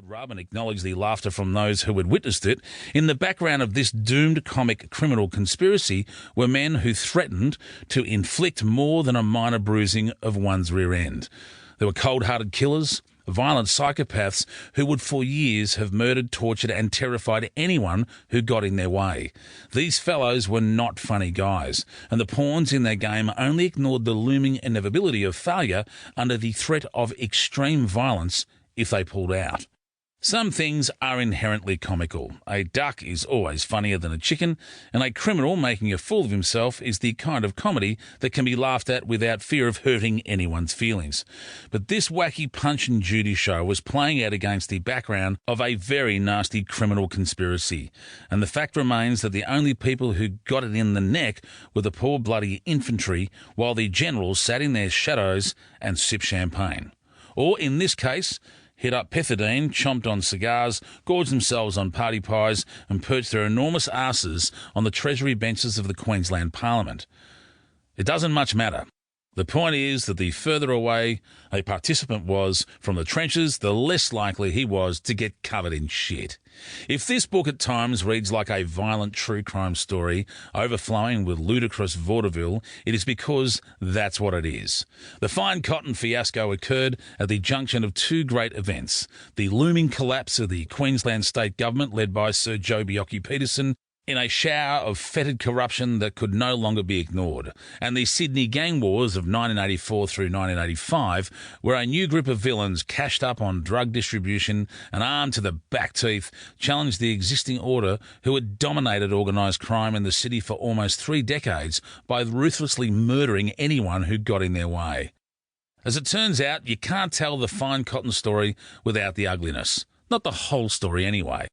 rub and acknowledge the laughter from those who had witnessed it, in the background of this doomed comic criminal conspiracy were men who threatened to inflict more than a minor bruising of one's rear end. There were cold-hearted killers, violent psychopaths who would for years have murdered, tortured and terrified anyone who got in their way. These fellows were not funny guys, and the pawns in their game only ignored the looming inevitability of failure under the threat of extreme violence if they pulled out. Some things are inherently comical. A duck is always funnier than a chicken, and a criminal making a fool of himself is the kind of comedy that can be laughed at without fear of hurting anyone's feelings. But this wacky Punch and Judy show was playing out against the background of a very nasty criminal conspiracy, and the fact remains that the only people who got it in the neck were the poor bloody infantry, while the generals sat in their shadows and sipped champagne. Or, in this case, hit up pethidine, chomped on cigars, gorged themselves on party pies and perched their enormous asses on the Treasury benches of the Queensland Parliament. It doesn't much matter. The point is that the further away a participant was from the trenches, the less likely he was to get covered in shit. If this book at times reads like a violent true crime story overflowing with ludicrous vaudeville, it is because that's what it is. The Fine Cotton Fiasco occurred at the junction of two great events: the looming collapse of the Queensland state government led by Sir Joe Bjelke-Petersen in a shower of fetid corruption that could no longer be ignored, and the Sydney gang wars of 1984 through 1985, where a new group of villains cashed up on drug distribution and armed to the back teeth challenged the existing order who had dominated organised crime in the city for almost 3 decades by ruthlessly murdering anyone who got in their way. As it turns out, you can't tell the Fine Cotton story without the ugliness. Not the whole story anyway.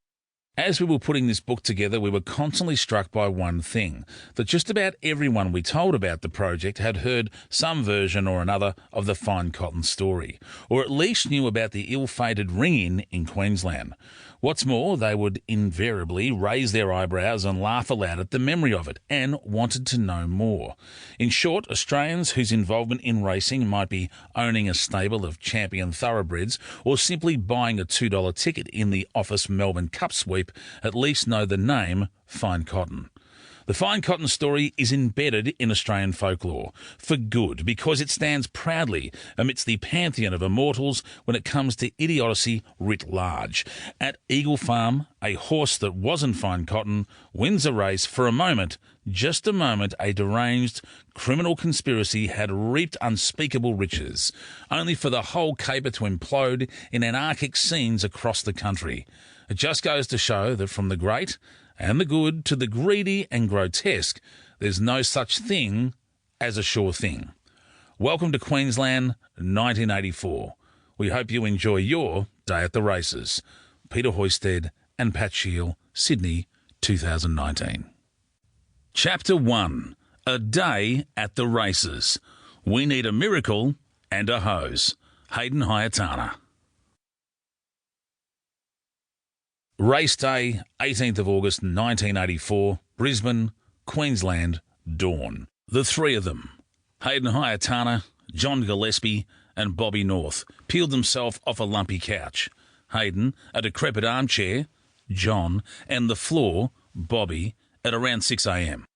As we were putting this book together, we were constantly struck by one thing, that just about everyone we told about the project had heard some version or another of the Fine Cotton story, or at least knew about the ill-fated ring-in in Queensland. What's more, they would invariably raise their eyebrows and laugh aloud at the memory of it, and wanted to know more. In short, Australians whose involvement in racing might be owning a stable of champion thoroughbreds or simply buying a $2 ticket in the Office Melbourne Cup sweep at least know the name Fine Cotton. The Fine Cotton story is embedded in Australian folklore, for good, because it stands proudly amidst the pantheon of immortals when it comes to idiocy writ large. At Eagle Farm, a horse that wasn't Fine Cotton wins a race for a moment, just a moment. A deranged criminal conspiracy had reaped unspeakable riches, only for the whole caper to implode in anarchic scenes across the country. It just goes to show that from the great and the good to the greedy and grotesque, there's no such thing as a sure thing. Welcome to Queensland 1984. We hope you enjoy your day at the races. Peter Hoysted and Pat Sheil, Sydney, 2019. Chapter 1. A Day at the Races. We need a miracle and a hose. Hayden Hayatana. Race Day, 18th of August 1984, Brisbane, Queensland, dawn. The three of them, Hayden Hayatana, John Gillespie and Bobby North, peeled themselves off a lumpy couch. Hayden, a decrepit armchair, John, and the floor, Bobby, at around 6 a.m.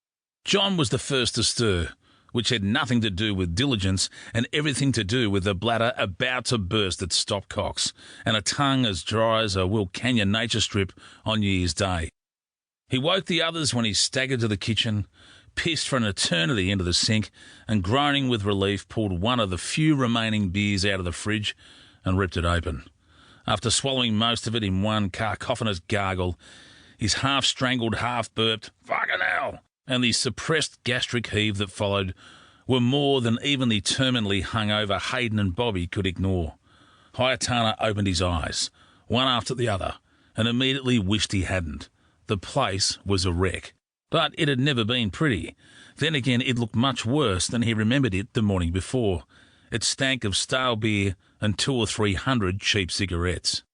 John was the first to stir, which had nothing to do with diligence and everything to do with a bladder about to burst at stopcocks and a tongue as dry as a Wilcannia nature strip on New Year's Day. He woke the others when he staggered to the kitchen, pissed for an eternity into the sink, and groaning with relief pulled one of the few remaining beers out of the fridge and ripped it open. After swallowing most of it in one cacophonous gargle, his half-strangled, half-burped "fucking hell" and the suppressed gastric heave that followed were more than even the terminally hungover Hayden and Bobby could ignore. Hayatana opened his eyes, one after the other, and immediately wished he hadn't. The place was a wreck. But it had never been pretty. Then again, it looked much worse than he remembered it the morning before. It stank of stale beer and 200 or 300 cheap cigarettes.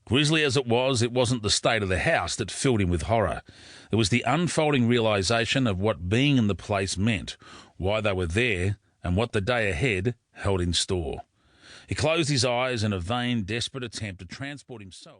Grisly as it wasn't the state of the house that filled him with horror. It was the unfolding realisation of what being in the place meant, why they were there, and what the day ahead held in store. He closed his eyes in a vain, desperate attempt to transport himself